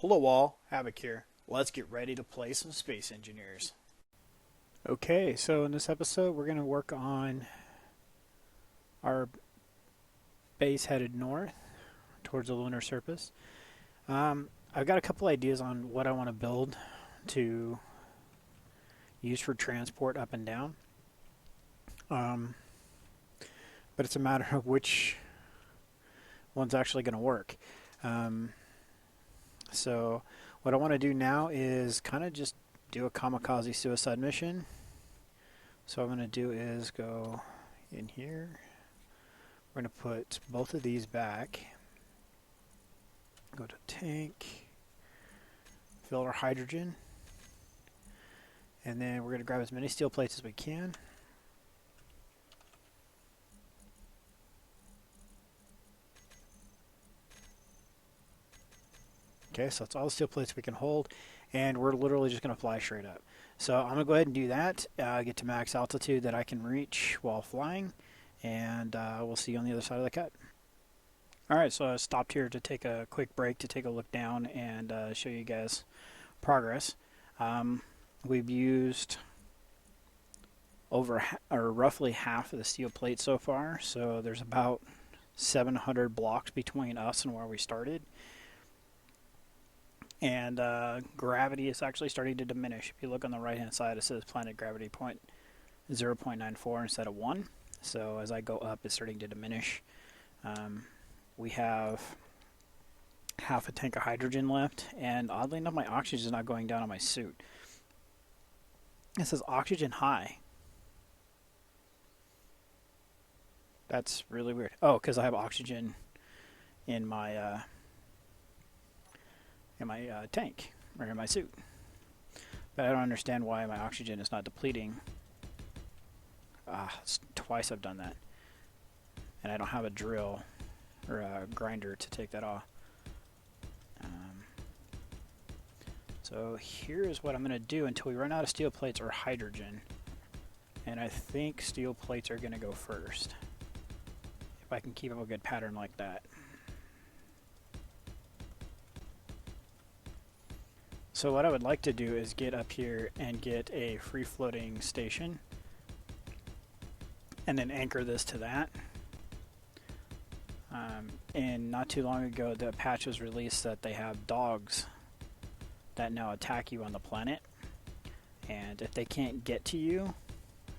Hello all, Havoc here. Let's get ready to play some Space Engineers. Okay, so in this episode we're going to work on our base headed north towards the lunar surface. I've got a couple ideas on what I want to build to use for transport up and down. But it's a matter of which one's actually going to work. So what I want to do now is kind of just do a kamikaze suicide mission. So what I'm going to do is go in here. We're going to put both of these back. Go to tank. Fill our hydrogen. And then we're going to grab as many steel plates as we can. Okay, so that's all the steel plates we can hold, and we're literally just going to fly straight up. So I'm going to go ahead and do that, get to max altitude that I can reach while flying, and we'll see you on the other side of the cut. Alright, so I stopped here to take a quick break to take a look down and show you guys progress. We've used roughly half of the steel plate so far, so there's about 700 blocks between us and where we started. And gravity is actually starting to diminish. If you look on the right hand side, it says planet gravity 0.94 instead of 1. So as I go up, it's starting to diminish. We have half a tank of hydrogen left, and oddly enough, my oxygen is not going down on my suit. It says oxygen high. That's really weird. Oh, because I have oxygen in my tank, or in my suit. But I don't understand why my oxygen is not depleting. It's twice I've done that. And I don't have a drill or a grinder to take that off. So here's what I'm going to do until we run out of steel plates or hydrogen. And I think steel plates are going to go first, if I can keep up a good pattern like that. So what I would like to do is get up here and get a free-floating station and then anchor this to that. And not too long ago, the patch was released that they have dogs that now attack you on the planet. And if they can't get to you,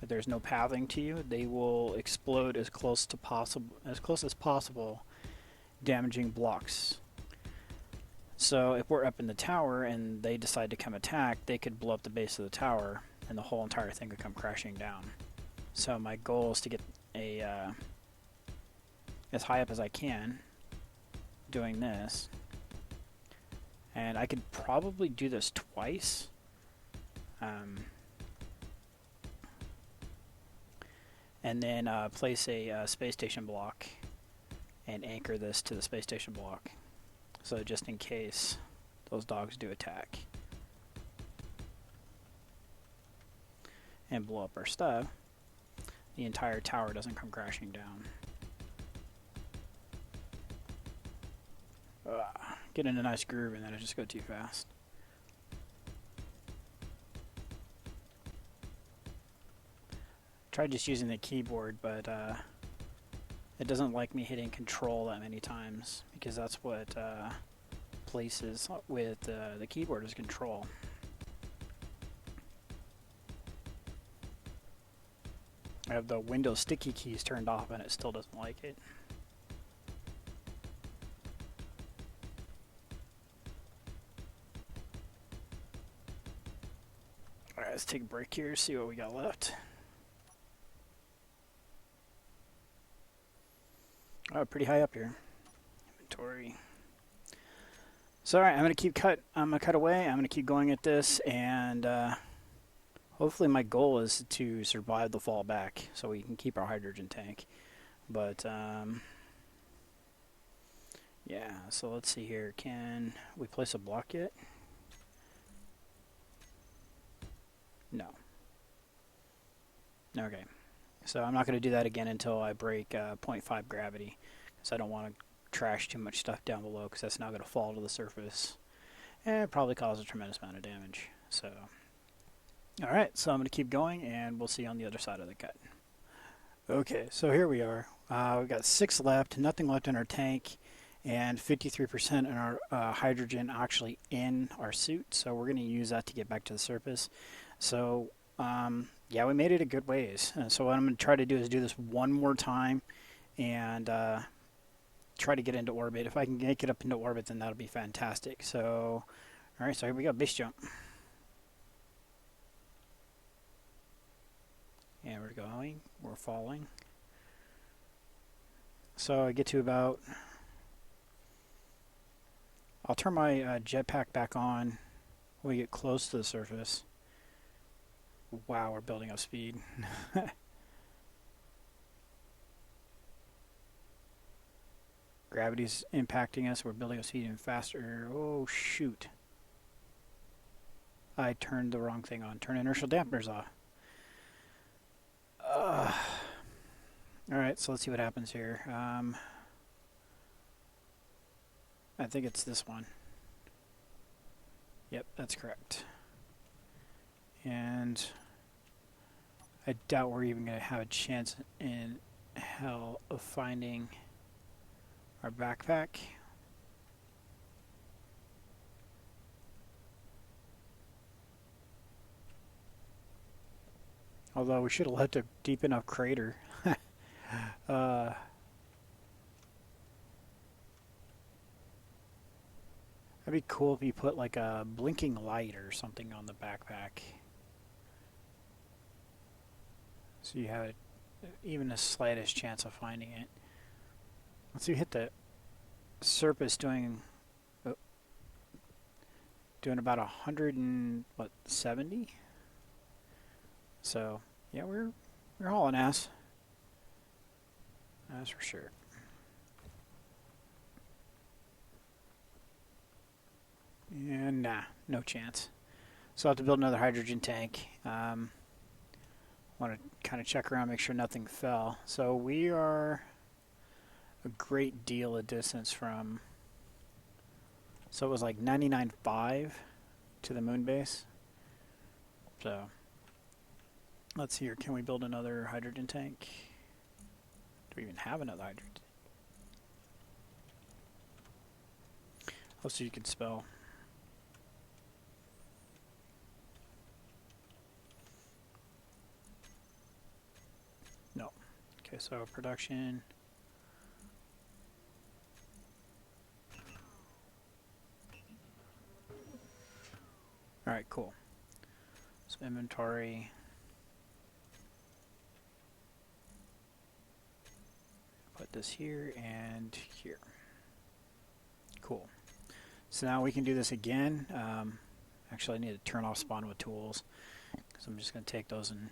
if there's no pathing to you, they will explode as close as possible, damaging blocks. So if we're up in the tower and they decide to come attack, they could blow up the base of the tower and the whole entire thing could come crashing down. So my goal is to get as high up as I can doing this. And I could probably do this twice. And then place a space station block and anchor this to the space station block. So just in case those dogs do attack and blow up our stuff, the entire tower doesn't come crashing down. Get in a nice groove and then I just go too fast. Tried just using the keyboard, but it doesn't like me hitting control that many times, because that's what places with the keyboard is control. I have the Windows sticky keys turned off and it still doesn't like it. Alright, let's take a break here, see what we got left. Oh, pretty high up here. Inventory. So alright, I'm gonna cut away, I'm gonna keep going at this, and hopefully my goal is to survive the fall back so we can keep our hydrogen tank. But yeah, so let's see here. Can we place a block yet? No. Okay. So I'm not going to do that again until I break 0.5 gravity, because I don't want to trash too much stuff down below, because that's now going to fall to the surface and probably cause a tremendous amount of damage. So, alright, so I'm going to keep going, and we'll see you on the other side of the cut. Okay, so here we are. We've got 6 left, nothing left in our tank, and 53% in our hydrogen actually in our suit, so we're going to use that to get back to the surface. So, yeah, we made it a good ways. So what I'm going to try to do is do this one more time, and try to get into orbit. If I can make it up into orbit, then that'll be fantastic. So, alright, so here we go, base jump. And we're going, we're falling. So I get to about, I'll turn my jetpack back on when we get close to the surface. Wow, we're building up speed. Gravity's impacting us, we're building up speed even faster. Oh shoot. I turned the wrong thing on. Turn inertial dampeners off. Alright, so let's see what happens here. I think it's this one. Yep, that's correct. And I doubt we're even going to have a chance in hell of finding our backpack. Although we should have left a deep enough crater. That'd be cool if you put like a blinking light or something on the backpack. So you have even the slightest chance of finding it. Once you hit the surface doing about 170. So yeah, we're hauling ass. That's for sure. And nah, no chance. So I'll have to build another hydrogen tank. Want to kind of check around, make sure nothing fell. So we are a great deal of distance from, so it was like 99.5 to the moon base. So let's see here, can we build another hydrogen tank? Do we even have another hydrogen tank? Let's see if you can spell. No. Okay, so production. Alright, cool. So inventory. Put this here and here. Cool. So now we can do this again. Actually, I need to turn off spawn with tools. So I'm just going to take those and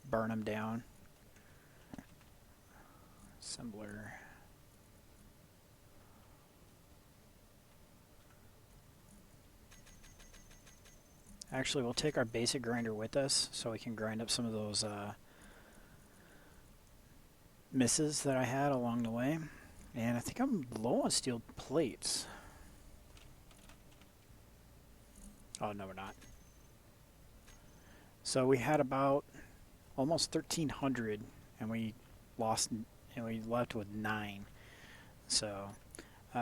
burn them down. Assembler. Actually, we'll take our basic grinder with us so we can grind up some of those misses that I had along the way. And I think I'm low on steel plates. Oh, no, we're not. So we had about almost 1,300, and we lost, and we left with 9. So,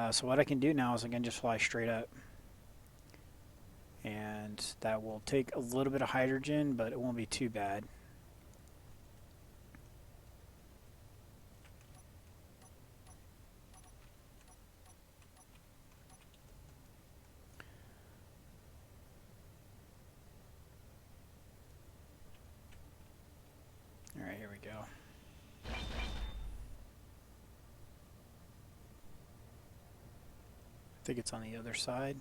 so what I can do now is I can just fly straight up. And that will take a little bit of hydrogen, but it won't be too bad. Alright, here we go. I think it's on the other side.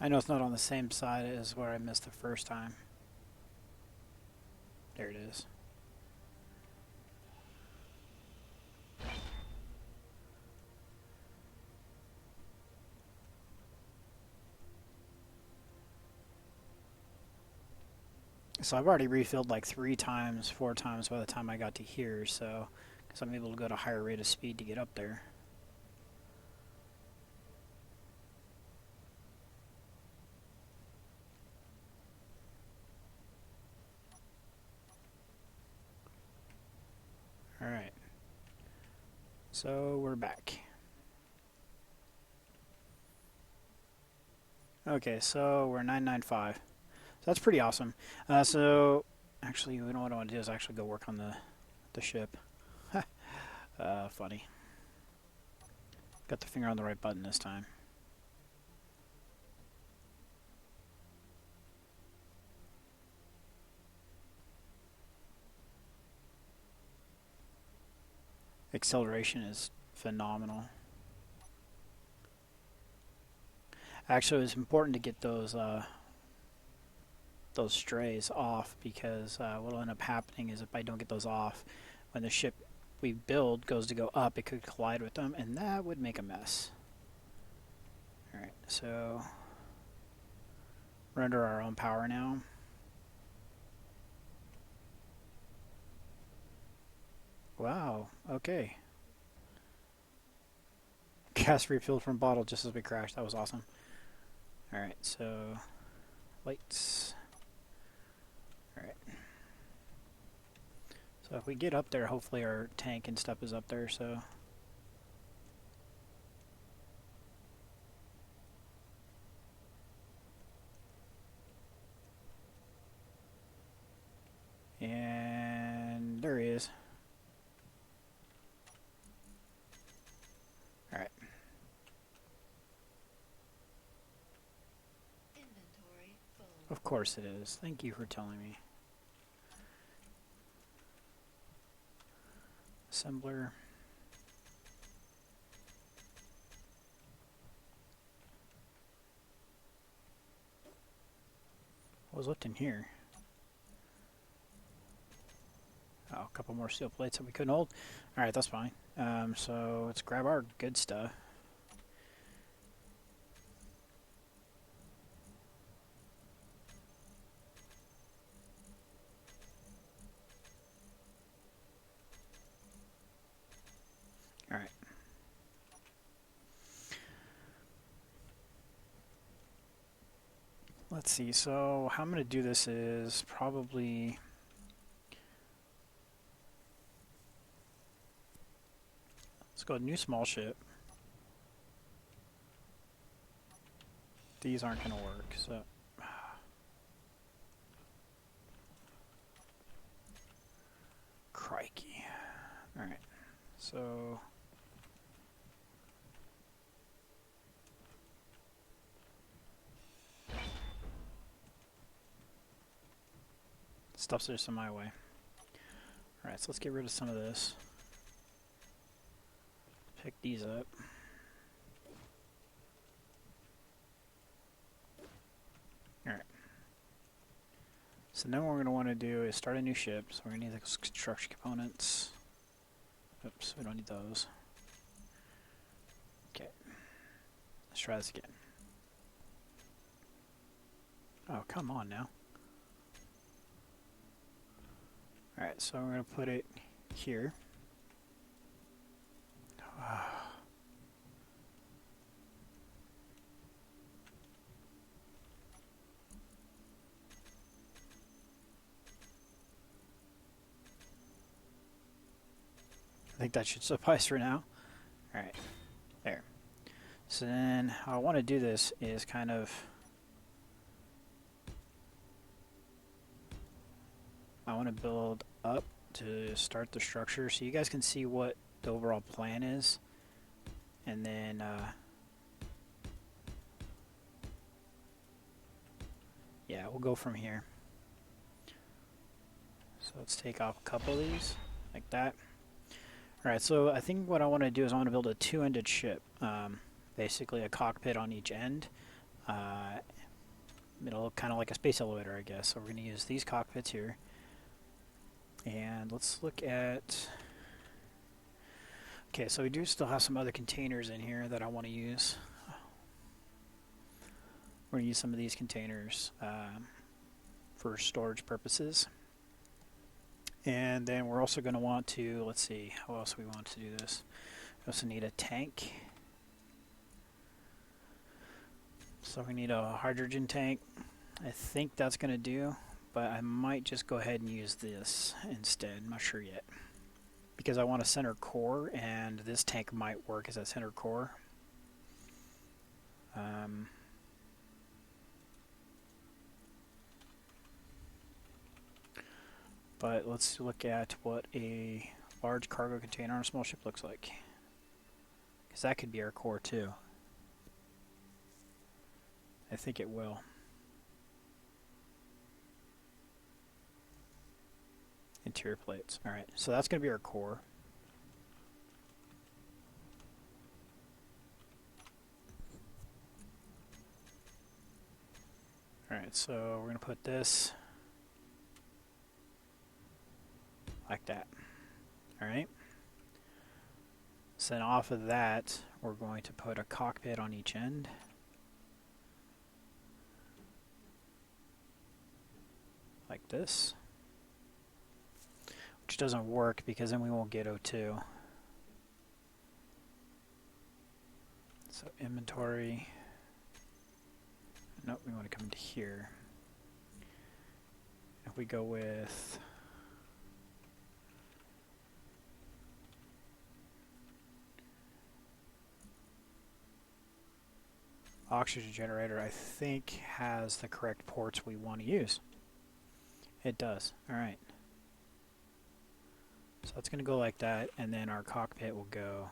I know it's not on the same side as where I missed the first time. There it is. So I've already refilled like 3 times, 4 times by the time I got to here, so because I'm able to go at a higher rate of speed to get up there. Alright. So we're back. Okay, so we're 995. So that's pretty awesome. So actually, you know what I want to do is actually go work on the ship. Funny. Got the finger on the right button this time. Acceleration is phenomenal. Actually, it's important to get those strays off, because what will end up happening is if I don't get those off, when the ship we build goes to go up, it could collide with them, and that would make a mess. Alright, so we're under our own power now. Wow, okay. Gas refilled from bottle just as we crashed. That was awesome. Alright, so lights. Alright. So if we get up there, hopefully our tank and stuff is up there, so. And there he is. Alright. Of course it is. Thank you for telling me. Assembler. What was left in here? Oh, a couple more steel plates that we couldn't hold. Alright, that's fine. So let's grab our good stuff. Alright. Let's see, so how I'm going to do this is probably... Let's go new small ship. These aren't going to work, so... Crikey. Alright, so... Stuff's just in my way. Alright, so let's get rid of some of this. Pick these up. Alright. So now what we're going to want to do is start a new ship. So we're going to need those construction components. Oops, we don't need those. Okay. Let's try this again. Oh, come on now. Alright, so we're going to put it here. I think that should suffice for now. Alright, there. So then how I want to do this is kind of... I want to build up to start the structure so you guys can see what the overall plan is. And then yeah, we'll go from here. So let's take off a couple of these, like that. Alright, so I think what I want to do is I want to build a two-ended ship. Basically a cockpit on each end. It'll look kind of like a space elevator, I guess. So we're going to use these cockpits here. And let's look at... Okay, so we do still have some other containers in here that I want to use. We're going to use some of these containers. for storage purposes. And then we're also going to want to, let's see, how else we want to do this. We also need a tank. So we need a hydrogen tank. I think that's going to do, but I might just go ahead and use this instead. I'm not sure yet. Because I want a center core, and this tank might work as a center core. But let's look at what a large cargo container on a small ship looks like. Because that could be our core too. I think it will. Interior plates. Alright, so that's going to be our core. Alright, so we're going to put this like that. Alright. So then off of that, we're going to put a cockpit on each end. Like this. Which doesn't work because then we won't get O2. So inventory. Nope, we want to come into here. If we go with oxygen generator, I think has the correct ports we want to use. It does. Alright. So it's going to go like that, and then our cockpit will go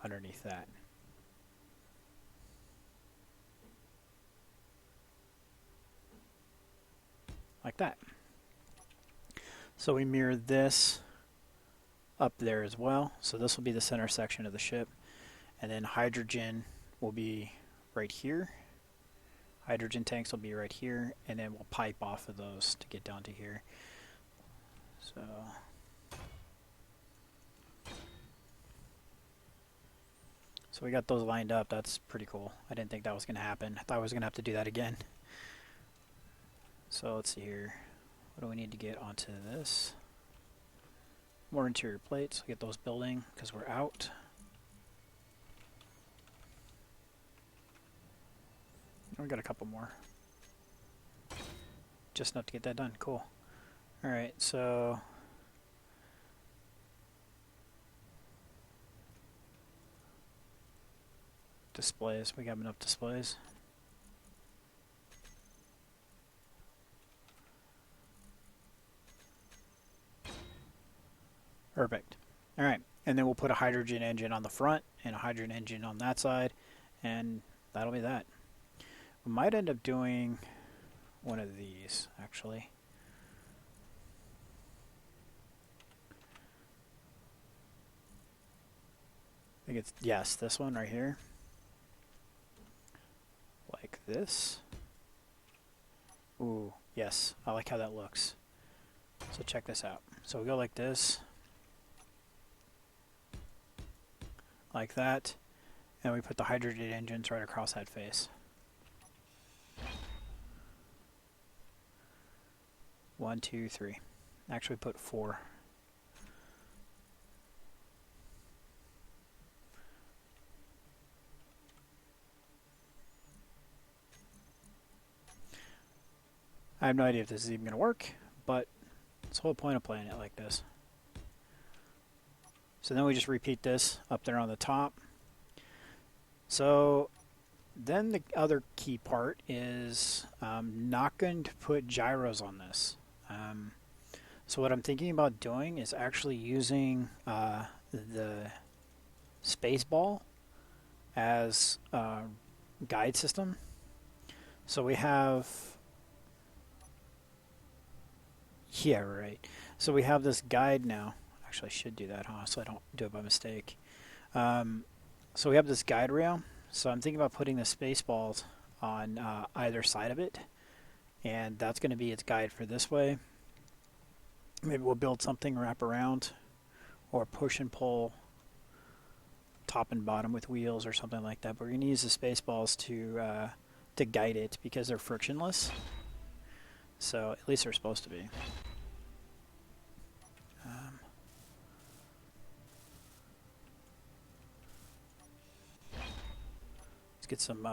underneath that. Like that. So we mirror this up there as well. So this will be the center section of the ship. And then hydrogen will be right here. Hydrogen tanks will be right here. And then we'll pipe off of those to get down to here. So we got those lined up. That's pretty cool. I didn't think that was going to happen. I thought I was going to have to do that again. So let's see here. What do we need to get onto this? More interior plates. We'll get those building because we're out. We got a couple more. Just enough to get that done. Cool. Alright, so displays. We got enough displays. Perfect. Alright, and then we'll put a hydrogen engine on the front and a hydrogen engine on that side, and that'll be that. We might end up doing one of these, actually. I think it's, yes, this one right here. Like this. Ooh, yes, I like how that looks. So check this out. So we go like this. Like that. And we put the hydrogen engines right across that face. One, two, three. Actually put 4. I have no idea if this is even going to work, but it's the whole point of playing it like this. So then we just repeat this up there on the top. So then the other key part is not going to put gyros on this. So what I'm thinking about doing is actually using the space ball as a guide system. So we have, yeah, right. So we have this guide now. Actually, I should do that, huh? So I don't do it by mistake. So we have this guide rail. So I'm thinking about putting the space balls on either side of it. And that's going to be its guide for this way. Maybe we'll build something, wrap around, or push and pull top and bottom with wheels or something like that. But we're going to use the space balls to guide it because they're frictionless. So at least they're supposed to be. Let's get some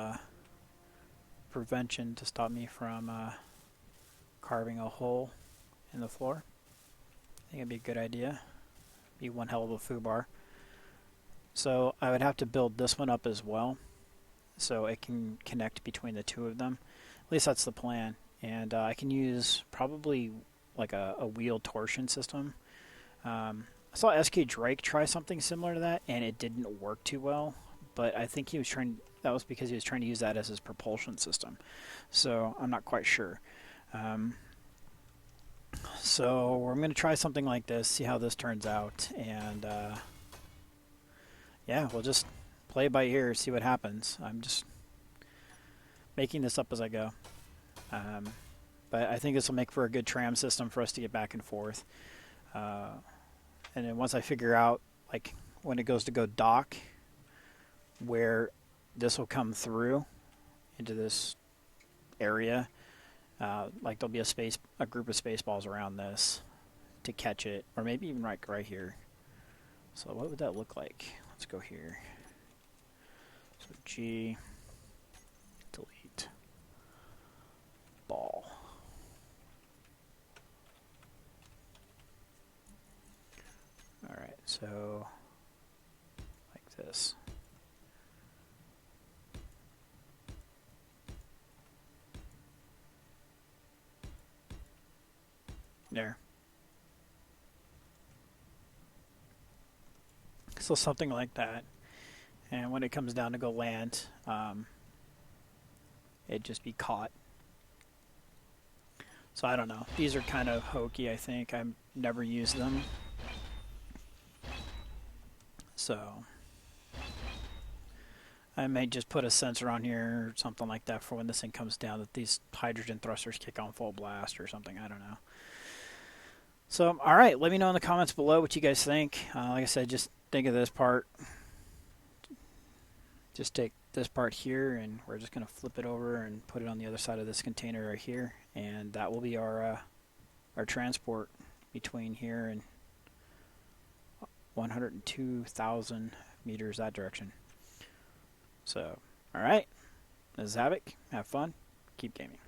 prevention to stop me from carving a hole in the floor. I think it'd be a good idea. Be one hell of a foobar. So I would have to build this one up as well, so it can connect between the two of them. At least that's the plan. And I can use probably like a wheel torsion system. I saw SK Drake try something similar to that, and it didn't work too well. But I think he was trying. That was because he was trying to use that as his propulsion system. So I'm not quite sure. So I'm going to try something like this, see how this turns out, and yeah, we'll just play it by ear, see what happens. I'm just making this up as I go. But I think this will make for a good tram system for us to get back and forth. And then once I figure out, like, when it goes to go dock, where this will come through into this area, like there'll be a group of space balls around this to catch it, or maybe even right here. So what would that look like? Let's go here. So G, delete, ball. All right, so like this. There. So something like that. And when it comes down to go land, it'd just be caught. So I don't know. These are kind of hokey, I think. I've never used them. So I may just put a sensor on here or something like that for when this thing comes down, that these hydrogen thrusters kick on full blast or something. I don't know. So, all right, let me know in the comments below what you guys think. Like I said, just think of this part. Just take this part here, and we're just going to flip it over and put it on the other side of this container right here, and that will be our transport between here and 102,000 meters that direction. So, all right, this is Havoc. Have fun. Keep gaming.